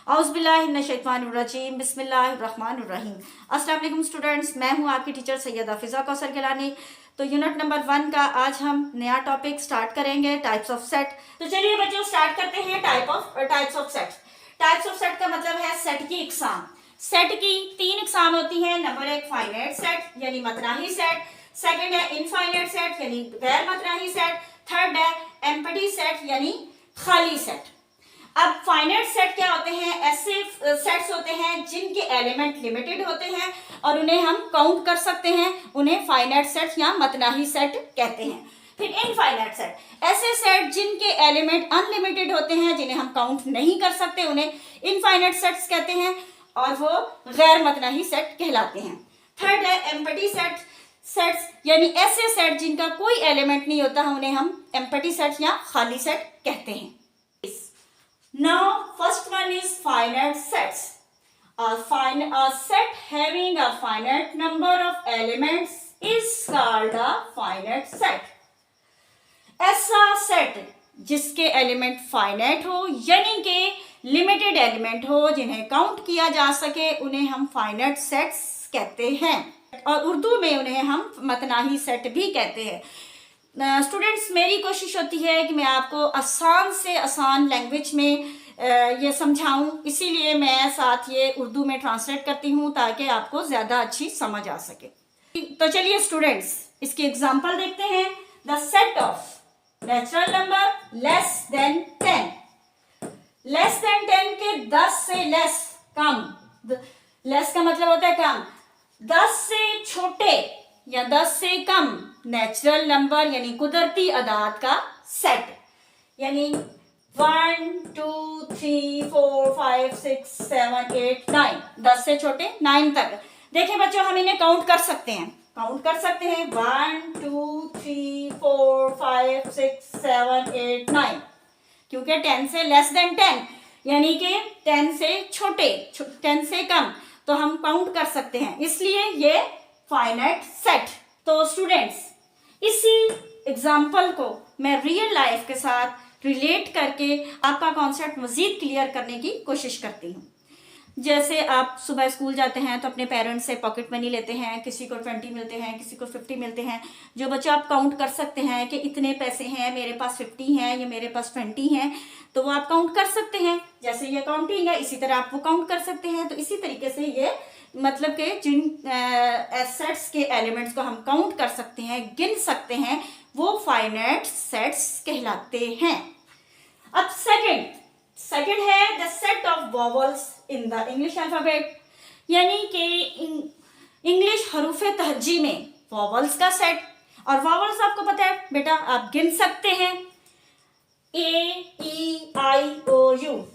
औज़ुबिल्लाहिमिनश्शैतानिर्रजीम बिस्मिल्लाहिर्रहमानिर्रहीम। अस्सलाम वालेकुम स्टूडेंट्स, मैं हूं आपकी टीचर सैयदा फ़िज़ा कौसर गिलानी। तो यूनिट नंबर 1 का आज हम नया टॉपिक स्टार्ट करेंगे, टाइप्स ऑफ सेट। तो चलिए बच्चों स्टार्ट करते हैं types of set. Types of set का मतलब है सेट की इकसाम। सेट की 3 इकसाम होती हैं। नंबर 1 फाइनाइट सेट यानी मतनाही सेट, सेकंड है इनफाइनाइट सेट यानी गैर मतनाही सेट, थर्ड है एम्प्टी सेट यानी खाली सेट। अब फाइनाइट सेट क्या होते हैं? ऐसे सेट्स होते हैं जिनके एलिमेंट लिमिटेड होते हैं और उन्हें हम काउंट कर सकते हैं, उन्हें फाइनाइट सेट या मतनाही सेट कहते हैं। फिर इनफाइनाइट सेट, ऐसे सेट जिनके एलिमेंट अनलिमिटेड होते हैं, जिन्हें हम काउंट नहीं कर सकते, उन्हें इनफाइनाइट सेट्स कहते हैं और वो गैर मतनाही सेट कहलाते हैं। थर्ड है एम्प्टी सेट्स यानी ऐसे सेट जिनका कोई एलिमेंट नहीं होता, उन्हें हम एम्प्टी सेट या खाली सेट कहते हैं। Now, first one is finite sets. A set having a finite number of elements is called a finite set. ऐसा सेट जिसके एलिमेंट फाइनाइट हो यानी कि लिमिटेड एलिमेंट हो, जिन्हें काउंट किया जा सके, उन्हें हम फाइनाइट सेट्स कहते हैं और उर्दू में उन्हें हम मतनाही सेट भी कहते हैं। स्टूडेंट्स, मेरी कोशिश होती है कि मैं आपको आसान से आसान लैंग्वेज में ये समझाऊं, इसीलिए मैं साथ ये उर्दू में ट्रांसलेट करती हूँ ताकि आपको ज़्यादा अच्छी समझ आ सके। तो चलिए स्टूडेंट्स, इसकी एग्जांपल देखते हैं। The set of natural number less than 10। Less than 10 के 10 से लेस, कम। लेस का मतलब होता है कम। 10 से छोटे या 10 से कम नेचुरल नंबर यानी कुदरती अदाद का सेट, यानी 1 2 3 4 5 6 7 8 9, 10 से छोटे 9 तक। देखिए बच्चों, हम इन्हें काउंट कर सकते हैं 1 2 3 4 5 6 7 8 9, क्योंकि 10 से लेस देन 10 यानी कि 10 से छोटे, 10 से कम, तो हम काउंट कर सकते हैं, इसलिए ये फाइनाइट सेट। तो स्टूडेंट्स, इसी एग्जाम्पल को मैं रियल लाइफ के साथ रिलेट करके आपका कॉन्सेप्ट मजीद क्लियर करने की कोशिश करती हूँ। जैसे आप सुबह स्कूल जाते हैं तो अपने पेरेंट्स से पॉकेट मनी लेते हैं, किसी को 20 मिलते हैं, किसी को 50 मिलते हैं। जो बच्चे आप काउंट कर सकते हैं कि इतने पैसे हैं, मेरे पास 50 हैं या मेरे पास 20 हैं, तो वो आप काउंट कर सकते हैं। जैसे ये काउंटिंग है, इसी तरह आप वो काउंट कर सकते हैं। तो इसी तरीके से ये मतलब कि जिन सेट्स के एलिमेंट्स को हम काउंट कर सकते हैं, गिन सकते हैं, वो फाइनाइट सेट्स कहलाते हैं। अब सेकंड है the set of vowels in the English alphabet, यानी कि इंग्लिश हरूफे तहज्जी में वॉवल्स का सेट। और वॉवल्स आपको पता है बेटा, आप गिन सकते हैं A-E-I-O-U।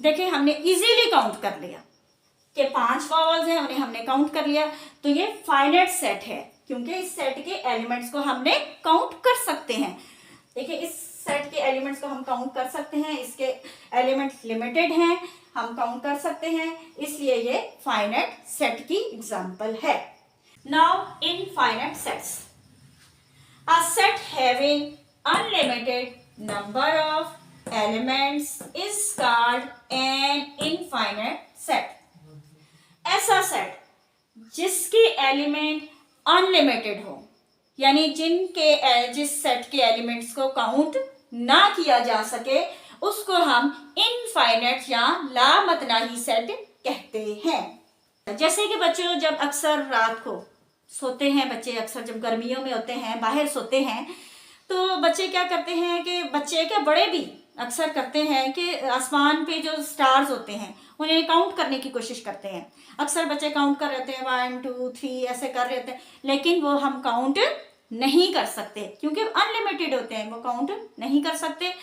देखिए, हमने इजीली काउंट कर लिया कि 5 वॉवल्स हैं, उन्हें हमने काउंट कर लिया। तो ये फाइनाइट सेट है क्योंकि इस सेट के एलिमेंट्स को हमने काउंट कर सकते हैं। देखिए, इस सेट के एलिमेंट्स को हम काउंट कर सकते हैं, इसके एलिमेंट्स लिमिटेड हैं, हम काउंट कर सकते हैं, इसलिए ये फाइनाइट सेट की एग्जांपल है। Now in finite sets, a set having unlimited number of elements is called an infinite set. ऐसा सेट जिसके एलिमेंट अनलिमिटेड हो, यानी जिस सेट के एलिमेंट्स को काउंट ना किया जा सके, उसको हम इनफाइनाइट या लामतनाही सेट कहते हैं। जैसे कि बच्चों, जब अक्सर रात को सोते हैं बच्चे, अक्सर जब गर्मियों में होते हैं, बाहर सोते हैं, तो बच्चे क्या करते हैं कि बच्चे क्या बड़े भी अक्सर करते हैं कि आसमान पे जो स्टार्स होते हैं उन्हें काउंट करने की कोशिश करते हैं। अक्सर बच्चे काउंट कर रहते हैं 1 2 3 ऐसे कर रहते हैं, लेकिन वो हम काउंट नहीं कर सकते क्योंकि अनलिमिटेड होते हैं, वो काउंट नहीं कर सकते।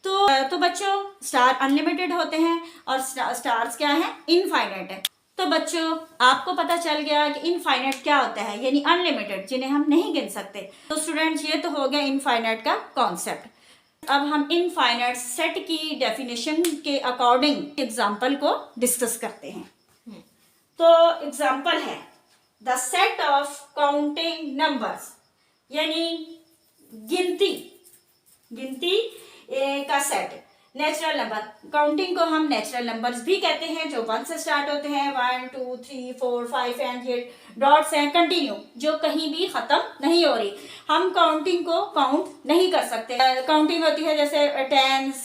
तो बच्चों, स्टार अनलिमिटेड होते हैं और स्टार्स क्या है? इनफाइनाइट है। तो बच्चों, आपको पता चल गया कि इनफाइनाइट क्या होता है, यानी अनलिमिटेड, जिन्हें हम नहीं गिन सकते। तो स्टूडेंट्स, ये तो हो गया इनफाइनाइट का कॉन्सेप्ट। अब हम इनफाइनाइट सेट की डेफिनेशन के अकॉर्डिंग एग्जाम्पल को डिस्कस करते हैं। तो एग्जाम्पल है the set of counting numbers, यानी गिनती का सेट। नेचुरल नंबर, काउंटिंग को हम नेचुरल नंबर्स भी कहते हैं, जो 1 से स्टार्ट होते हैं, 1 2 3 4 5 एंड ये डॉट्स हैं कंटिन्यू, जो कहीं भी खत्म नहीं हो रही। हम काउंटिंग को काउंट नहीं कर सकते। काउंटिंग होती है जैसे टेंस,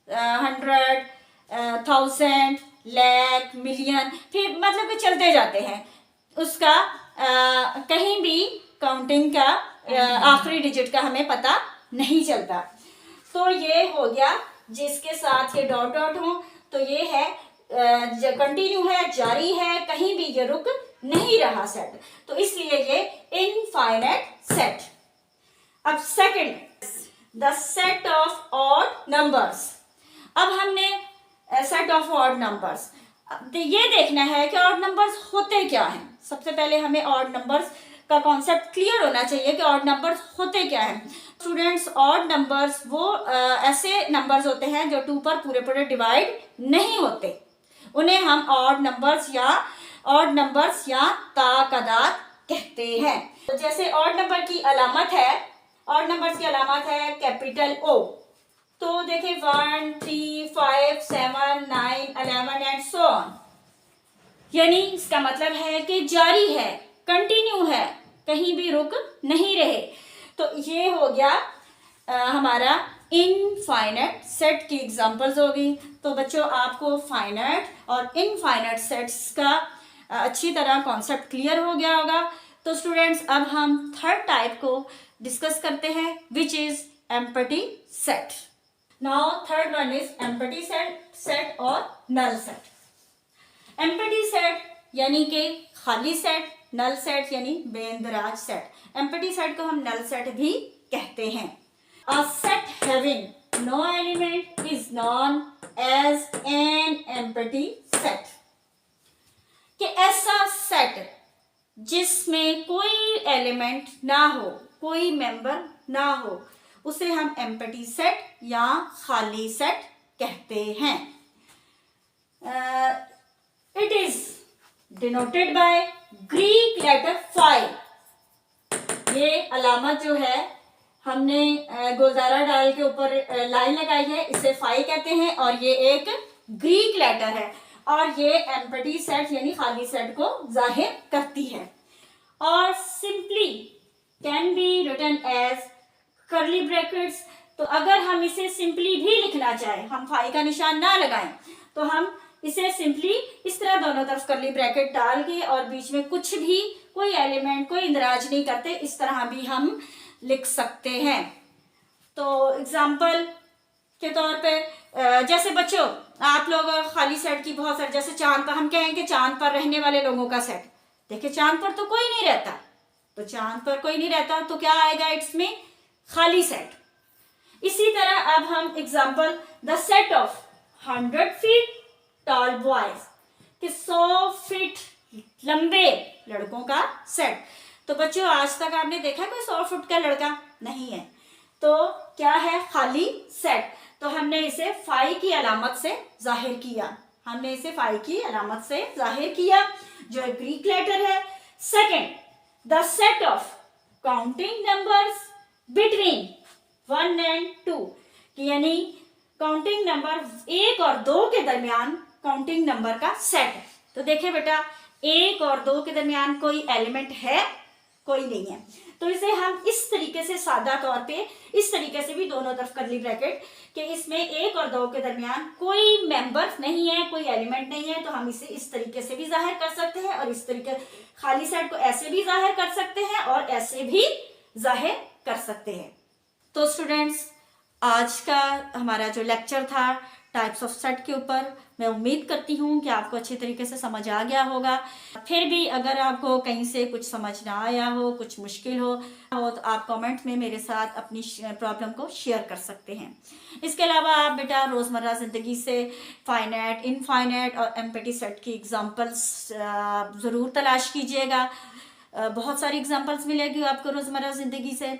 100, 1000, लाख, मिलियन, फिर मतलब कि चलते जाते हैं। उसका कहीं भी काउंटिंग का आखिरी डिजिट का हमें पता नहीं चलता। तो ये हो गया जिसके साथ ये डॉट डॉट हो, तो ये है कंटिन्यू है, जारी है, कहीं भी ये रुक नहीं रहा सेट, तो इसलिए ये इनफाइनाइट सेट। अब second, the set of odd numbers. अब हमने सेट ऑफ ऑड नंबर्स, ये देखना है कि ऑड नंबर्स होते क्या हैं। सबसे पहले हमें ऑड नंबर्स का कॉन्सेप्ट क्लियर होना चाहिए कि ऑड नंबर्स होते क्या हैं। स्टूडेंट्स, ऑड नंबर्स वो ऐसे नंबर्स होते हैं जो 2 पर पूरे पूरे डिवाइड नहीं होते, उन्हें हम ऑड नंबर्स या ताकदात कहते हैं। तो जैसे ऑड नंबर की अलामत है, ऑड नंबर्स की अलामत है कैपिटल O। तो देखिए 1 3 5 7 9 11 एंड सो ऑन, यानी इसका मतलब है कि जारी है, कंटिन्यू है, कहीं भी रुक नहीं रहे। तो ये हो गया हमारा इनफाइनाइट सेट की एग्जांपल्स होगी। तो बच्चों, आपको फाइनाइट और इनफाइनाइट सेट्स का अच्छी तरह कॉन्सेप्ट क्लियर हो गया होगा। तो स्टूडेंट्स, अब हम थर्ड टाइप को डिस्कस करते हैं, which is empty set. Now third one is empty set और नल सेट। एम्प्टी सेट यानी कि खाली सेट, नल सेट यानी बेंदराज सेट। एम्प्टी सेट को हम नल सेट भी कहते हैं। A set having no element is known as an empty set। कि ऐसा सेट जिसमें कोई एलिमेंट ना हो, कोई मेंबर ना हो, उसे हम एम्प्टी सेट या खाली सेट कहते हैं। It is denoted by Greek letter phi. ये अलामत जो है हमने गुलजारा डाल के ऊपर लाइन लगाई है, इसे फाई कहते हैं, और ये एक ग्रीक लेटर है, और ये एम्प्टी सेट यानी खाली सेट को जाहिर करती है। और simply can be written as curly brackets. तो अगर हम इसे सिंपली भी लिखना चाहें, हम फाई का निशान ना लगाएं, तो हम इसे सिंपली इस तरह दोनों तरफ कर्ली ब्रैकेट डाल के और बीच में कुछ भी कोई एलिमेंट, कोई इंदराज नहीं करते, इस तरह भी हम लिख सकते हैं। तो एग्जाम्पल के तौर पे जैसे बच्चों, आप लोग खाली सेट की बहुत सारे, जैसे चांद पर हम कहें कि चांद पर रहने वाले लोगों का सेट। देखिए चांद पर तो कोई नहीं रहता, तो चांद पर कोई नहीं रहता तो क्या आएगा इसमें? खाली सेट। इसी तरह अब हम example, the set of 100 feet tall boys, कि 100 फीट लंबे लड़कों का सेट। तो बच्चों, आज तक आपने देखा कोई 100 फुट का लड़का? नहीं है। तो क्या है? खाली सेट। तो हमने इसे फाई की अलामत से जाहिर किया, हमने इसे फाई की अलामत से जाहिर किया, जो एक ग्रीक लेटर है। Second, the set of counting numbers between 1 and 2, यानी काउंटिंग नंबर 1 और 2 के दरमियान काउंटिंग नंबर का सेट। तो देखिए बेटा, 1 और 2 के दरमियान कोई एलिमेंट है? कोई नहीं है। तो इसे हम इस तरीके से सादा तौर पे, इस तरीके से भी दोनों तरफ कर्ली ब्रैकेट, कि इसमें 1 और 2 के दरमियान कोई मेंबर नहीं है, कोई एलिमेंट नहीं है, तो हम इसे इस तरीके से भी जाहिर कर सकते हैं, और इस तरीके खाली सेट को ऐसे भी जाहिर कर सकते हैं और ऐसे भी जाहिर कर सकते हैं। तो स्टूडेंट्स, आज का हमारा जो लेक्चर था टाइप्स ऑफ सेट के ऊपर, मैं उम्मीद करती हूँ कि आपको अच्छी तरीके से समझ आ गया होगा। फिर भी अगर आपको कहीं से कुछ समझ ना आया हो, कुछ मुश्किल हो तो आप कमेंट में मेरे साथ अपनी प्रॉब्लम को शेयर कर सकते हैं। इसके अलावा आप बेटा रोज़मर्रा ज़िंदगी से फाइनाइट, इनफाइनाइट और एम्प्टी सेट की एग्जांपल्स ज़रूर तलाश कीजिएगा। बहुत सारी एग्जांपल्स मिलेगी आपको रोज़मर्रा ज़िंदगी से।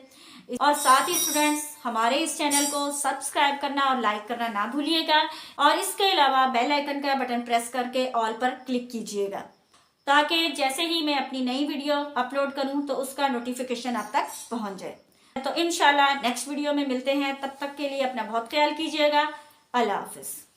और साथ ही स्टूडेंट्स, हमारे इस चैनल को सब्सक्राइब करना और लाइक करना ना भूलिएगा, और इसके अलावा बेल आइकन का बटन प्रेस करके ऑल पर क्लिक कीजिएगा, ताकि जैसे ही मैं अपनी नई वीडियो अपलोड करूं तो उसका नोटिफिकेशन आप तक पहुंच जाए। तो इंशाल्लाह नेक्स्ट वीडियो में मिलते हैं, तब तक के लिए अपना बहुत ख्याल कीजिएगा। अल्लाह हाफिज़।